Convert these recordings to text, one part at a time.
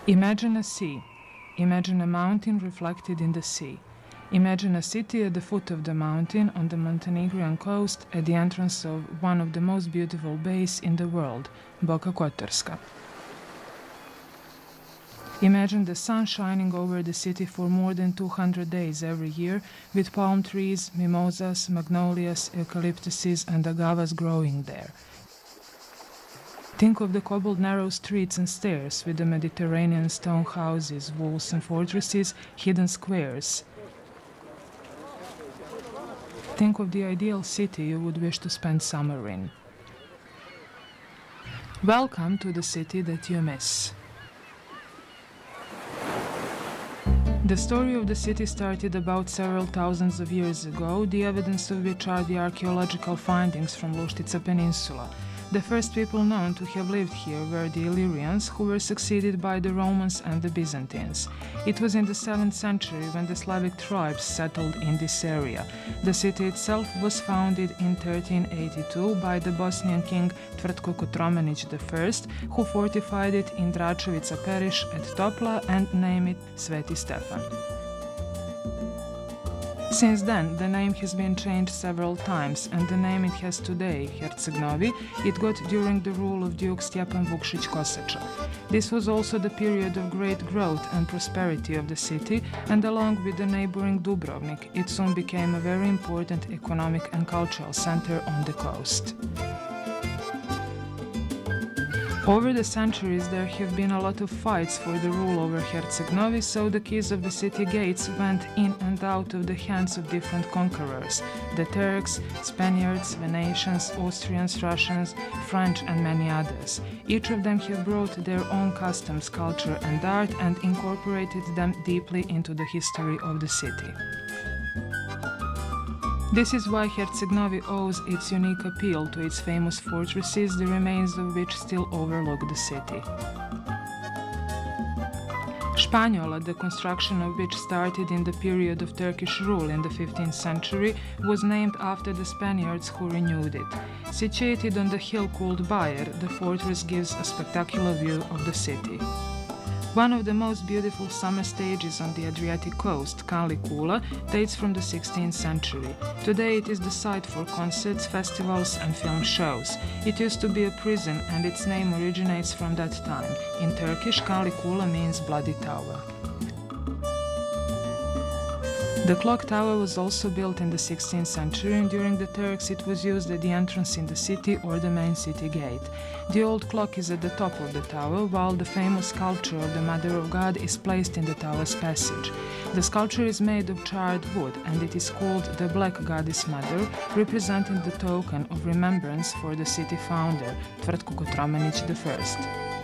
Imagine a sea. Imagine a mountain reflected in the sea. Imagine a city at the foot of the mountain on the Montenegrin coast at the entrance of one of the most beautiful bays in the world, Boka Kotorska. Imagine the sun shining over the city for more than 200 days every year, with palm trees, mimosas, magnolias, eucalyptuses, and agavas growing there. Think of the cobbled narrow streets and stairs with the Mediterranean stone houses, walls and fortresses, hidden squares. Think of the ideal city you would wish to spend summer in. Welcome to the city that you miss. The story of the city started about several thousands of years ago, the evidence of which are the archaeological findings from Luštica Peninsula. The first people known to have lived here were the Illyrians, who were succeeded by the Romans and the Byzantines. It was in the 7th century when the Slavic tribes settled in this area. The city itself was founded in 1382 by the Bosnian king Tvrtko Kotromanić I, who fortified it in Dračevica parish at Topla and named it Sveti Stefan. Since then, the name has been changed several times, and the name it has today, Herceg Novi, it got during the rule of Duke Stjepan Vukšić Kosača. This was also the period of great growth and prosperity of the city, and along with the neighboring Dubrovnik, it soon became a very important economic and cultural center on the coast. Over the centuries, there have been a lot of fights for the rule over Herceg Novi, so the keys of the city gates went in and out of the hands of different conquerors: the Turks, Spaniards, Venetians, Austrians, Russians, French, and many others. Each of them have brought their own customs, culture, and art and incorporated them deeply into the history of the city. This is why Herceg Novi owes its unique appeal to its famous fortresses, the remains of which still overlook the city. Španjola, the construction of which started in the period of Turkish rule in the 15th century, was named after the Spaniards who renewed it. Situated on the hill called Bayer, the fortress gives a spectacular view of the city. One of the most beautiful summer stages on the Adriatic coast, Kanlikula, dates from the 16th century. Today it is the site for concerts, festivals and film shows. It used to be a prison and its name originates from that time. In Turkish, Kanlikula means bloody tower. The clock tower was also built in the 16th century, and during the Turks it was used at the entrance in the city or the main city gate. The old clock is at the top of the tower, while the famous sculpture of the Mother of God is placed in the tower's passage. The sculpture is made of charred wood, and it is called the Black Goddess Mother, representing the token of remembrance for the city founder, Tvrtko Kotromanić I.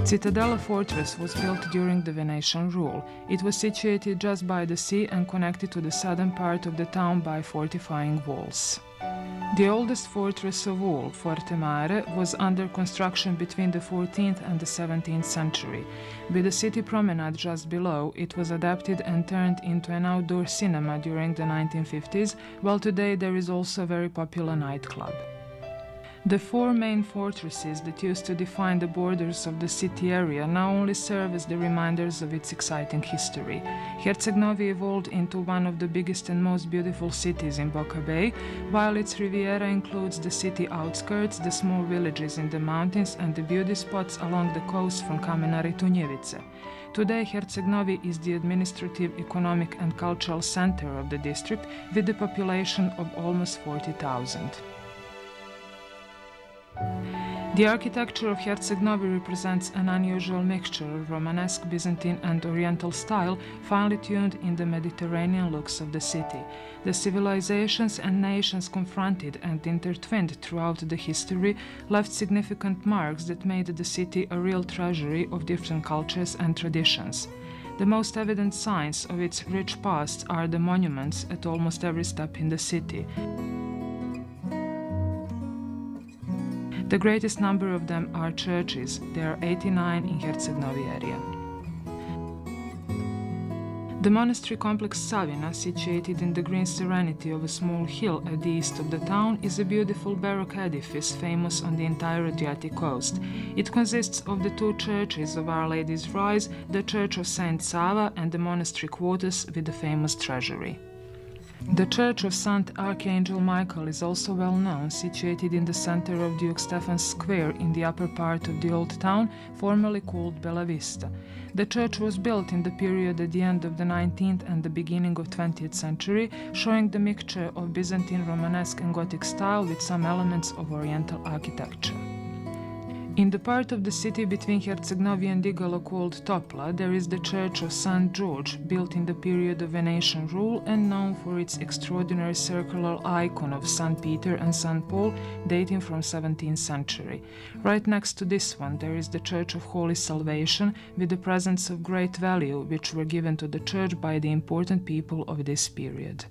Citadella Fortress was built during the Venetian rule. It was situated just by the sea and connected to the southern part of the town by fortifying walls. The oldest fortress of all, Forte Mare, was under construction between the 14th and the 17th century. With the city promenade just below, it was adapted and turned into an outdoor cinema during the 1950s, while today there is also a very popular nightclub. The four main fortresses that used to define the borders of the city area now only serve as the reminders of its exciting history. Herceg Novi evolved into one of the biggest and most beautiful cities in Boka Bay, while its Riviera includes the city outskirts, the small villages in the mountains and the beauty spots along the coast from Kamenari to Njevice. Today, Herceg Novi is the administrative, economic and cultural center of the district with a population of almost 40,000. The architecture of Herceg Novi represents an unusual mixture of Romanesque, Byzantine and Oriental style, finely tuned in the Mediterranean looks of the city. The civilizations and nations confronted and intertwined throughout the history left significant marks that made the city a real treasury of different cultures and traditions. The most evident signs of its rich past are the monuments at almost every step in the city. The greatest number of them are churches. There are 89 in Herceg Novi area. The monastery complex Savina, situated in the green serenity of a small hill at the east of the town, is a beautiful Baroque edifice famous on the entire Adriatic coast. It consists of the two churches of Our Lady's Rise, the Church of Saint Sava, and the monastery quarters with the famous treasury. The Church of St. Archangel Michael is also well known, situated in the center of Duke Stephen's Square in the upper part of the old town, formerly called Bella Vista. The church was built in the period at the end of the 19th and the beginning of 20th century, showing the mixture of Byzantine Romanesque and Gothic style with some elements of Oriental architecture. In the part of the city between Herceg Novi and Igalo called Topla, there is the Church of St. George, built in the period of Venetian rule and known for its extraordinary circular icon of St. Peter and St. Paul, dating from 17th century. Right next to this one, there is the Church of Holy Salvation, with the presents of great value, which were given to the church by the important people of this period.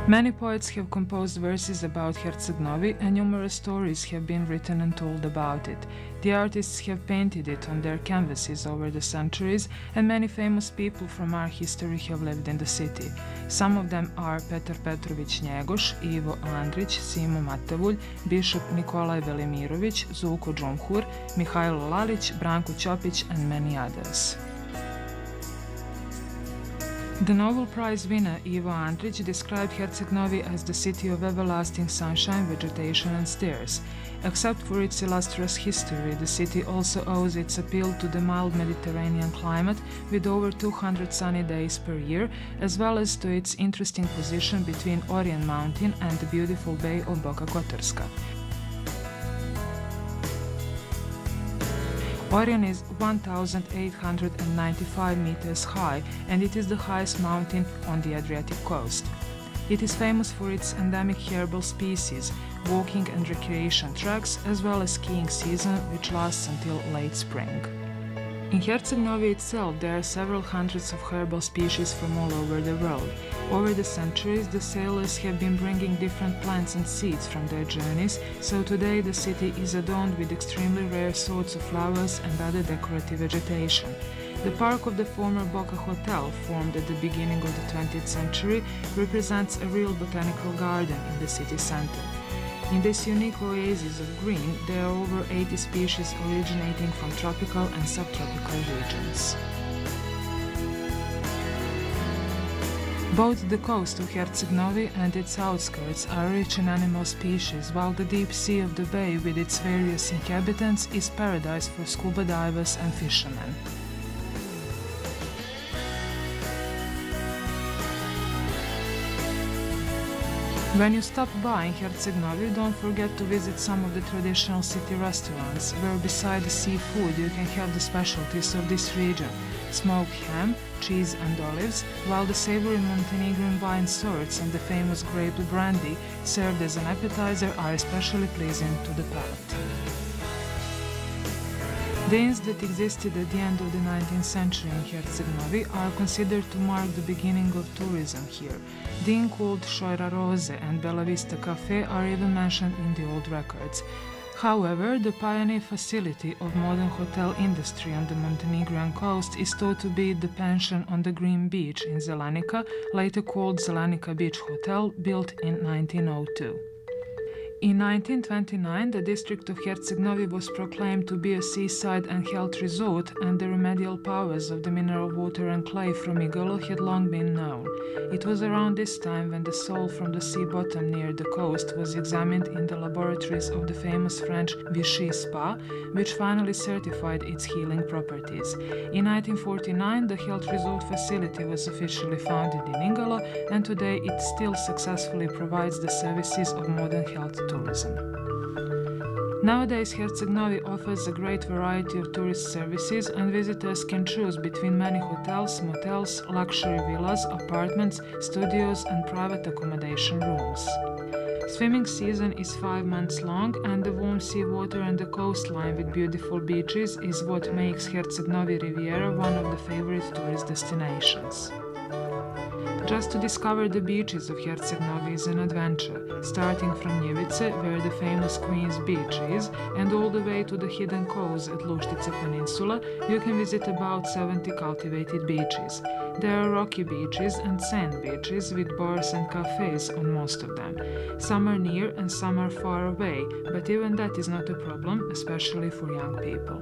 Many poets have composed verses about Herceg Novi, and numerous stories have been written and told about it. The artists have painted it on their canvases over the centuries, and many famous people from our history have lived in the city. Some of them are Petar Petrović Njegoš, Ivo Andrić, Simo Matavulj, Bishop Nikolaj Velimirović, Zulko Džumhur, Mihajlo Lalić, Branko Ćopić, and many others. The Nobel Prize winner Ivo Andrić described Herceg Novi as the city of everlasting sunshine, vegetation and stairs. Except for its illustrious history, the city also owes its appeal to the mild Mediterranean climate with over 200 sunny days per year, as well as to its interesting position between Orion Mountain and the beautiful bay of Boka Kotorska. Orion is 1,895 meters high, and it is the highest mountain on the Adriatic coast. It is famous for its endemic herbal species, walking and recreation tracks, as well as skiing season, which lasts until late spring. In Herceg Novi itself, there are several hundreds of herbal species from all over the world. Over the centuries, the sailors have been bringing different plants and seeds from their journeys, so today the city is adorned with extremely rare sorts of flowers and other decorative vegetation. The park of the former Boka Hotel, formed at the beginning of the 20th century, represents a real botanical garden in the city center. In this unique oasis of green, there are over 80 species originating from tropical and subtropical regions. Both the coast of Herceg Novi and its outskirts are rich in animal species, while the deep sea of the bay with its various inhabitants is paradise for scuba divers and fishermen. When you stop by in Herceg Novi, don't forget to visit some of the traditional city restaurants, where beside the seafood you can have the specialties of this region: smoked ham, cheese and olives, while the savory Montenegrin wine sorts and the famous grape brandy, served as an appetizer, are especially pleasing to the palate. The inns that existed at the end of the 19th century in Herceg Novi are considered to mark the beginning of tourism here. The inn called Šojra Roze and Bella Vista Cafe are even mentioned in the old records. However, the pioneer facility of modern hotel industry on the Montenegrin coast is thought to be the pension on the Green Beach in Zelenica, later called Zelenica Beach Hotel, built in 1902. In 1929, the district of Herceg Novi was proclaimed to be a seaside and health resort, and the remedial powers of the mineral water and clay from Igalo had long been known. It was around this time when the salt from the sea bottom near the coast was examined in the laboratories of the famous French Vichy Spa, which finally certified its healing properties. In 1949, the health resort facility was officially founded in Igalo, and today it still successfully provides the services of modern health tourism. Nowadays, Herceg Novi offers a great variety of tourist services, and visitors can choose between many hotels, motels, luxury villas, apartments, studios and private accommodation rooms. Swimming season is 5 months long, and the warm sea water and the coastline with beautiful beaches is what makes Herceg Novi Riviera one of the favorite tourist destinations. Just to discover the beaches of Herceg Novi is an adventure, starting from Njivice, where the famous Queen's Beach is, and all the way to the hidden coves at Luštica Peninsula. You can visit about 70 cultivated beaches. There are rocky beaches and sand beaches with bars and cafes on most of them. Some are near and some are far away, but even that is not a problem, especially for young people.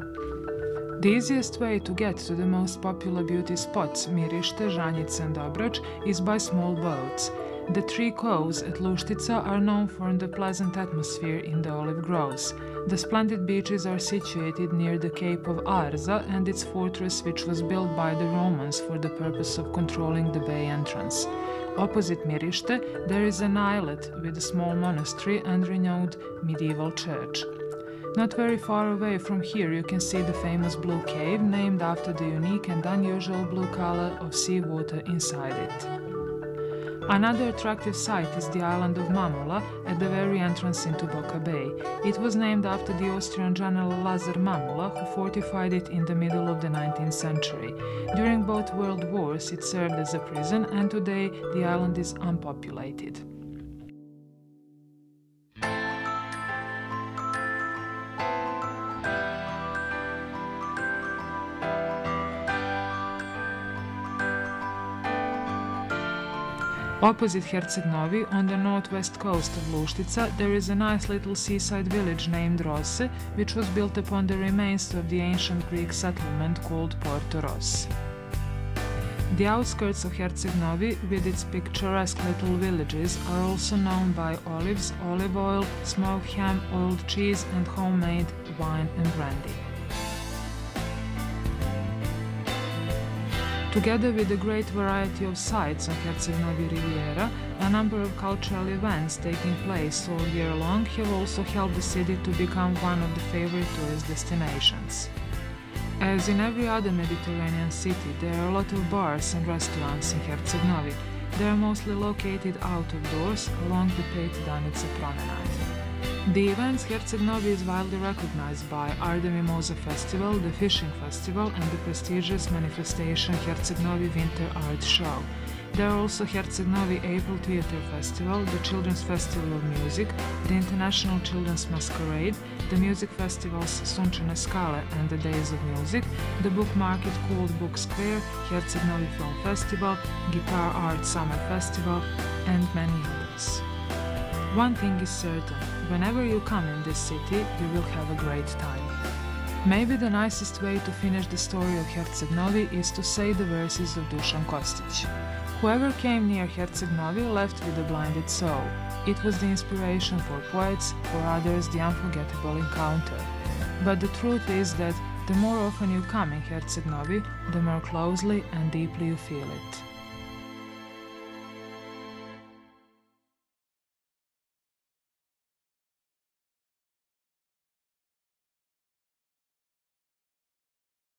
The easiest way to get to the most popular beauty spots, Mirište, Žanjice and Dobrač, is by small boats. The three coves at Luštica are known for the pleasant atmosphere in the olive groves. The splendid beaches are situated near the Cape of Arza and its fortress, which was built by the Romans for the purpose of controlling the bay entrance. Opposite Mirište, there is an islet with a small monastery and renowned medieval church. Not very far away from here you can see the famous Blue Cave, named after the unique and unusual blue color of seawater inside it. Another attractive site is the island of Mamula at the very entrance into Boka Bay. It was named after the Austrian general Lazar Mamula, who fortified it in the middle of the 19th century. During both world wars it served as a prison, and today the island is unpopulated. Opposite Herceg Novi, on the northwest coast of Luštica, there is a nice little seaside village named Rosse, which was built upon the remains of the ancient Greek settlement called Porto Ross. The outskirts of Herceg Novi, with its picturesque little villages, are also known by olives, olive oil, smoked ham, oiled cheese, and homemade wine and brandy. Together with a great variety of sites on Herceg Novi Riviera, a number of cultural events taking place all year long have also helped the city to become one of the favorite tourist destinations. As in every other Mediterranean city, there are a lot of bars and restaurants in Herceg Novi. They are mostly located out of doors along the Pet Danica promenade. The events Herceg Novi is widely recognized by are the Mimosa Festival, the Fishing Festival, and the prestigious manifestation Herceg Novi Winter Art Show. There are also Herceg Novi April Theatre Festival, the Children's Festival of Music, the International Children's Masquerade, the music festivals Sunčane Skale and the Days of Music, the book market called Book Square, Herceg Novi Film Festival, Guitar Art Summer Festival, and many others. One thing is certain, whenever you come in this city, you will have a great time. Maybe the nicest way to finish the story of Herceg Novi is to say the verses of Dušan Kostić. Whoever came near Herceg Novi left with a blinded soul. It was the inspiration for poets, for others the unforgettable encounter. But the truth is that the more often you come in Herceg Novi, the more closely and deeply you feel it.